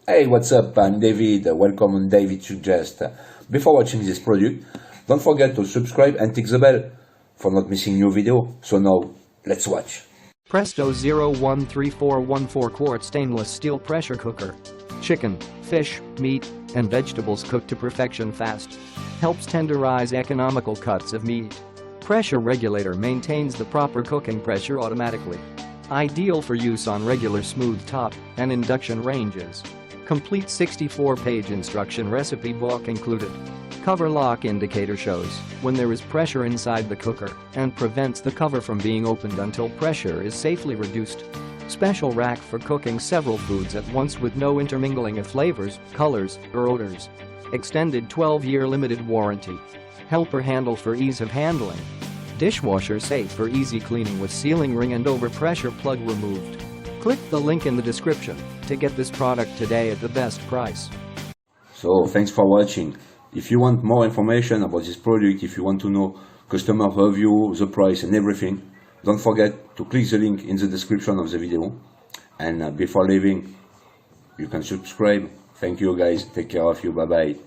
Hey, what's up? I'm David. Welcome on David Suggest. Before watching this product, don't forget to subscribe and tick the bell for not missing new video. So now, let's watch. Presto 013414 quart stainless steel pressure cooker. Chicken, fish, meat, and vegetables cooked to perfection fast. Helps tenderize economical cuts of meat. Pressure regulator maintains the proper cooking pressure automatically. Ideal for use on regular smooth top and induction ranges. Complete 64-page instruction recipe book included. Cover lock indicator shows when there is pressure inside the cooker and prevents the cover from being opened until pressure is safely reduced. Special rack for cooking several foods at once with no intermingling of flavors, colors, or odors. Extended 12-year limited warranty. Helper handle for ease of handling. Dishwasher safe for easy cleaning with sealing ring and overpressure plug removed. Click the link in the description to get this product today at the best price. So, thanks for watching. If you want more information about this product, if you want to know customer review, the price and everything, don't forget to click the link in the description of the video. And before leaving, you can subscribe. Thank you guys. Take care of you. Bye bye.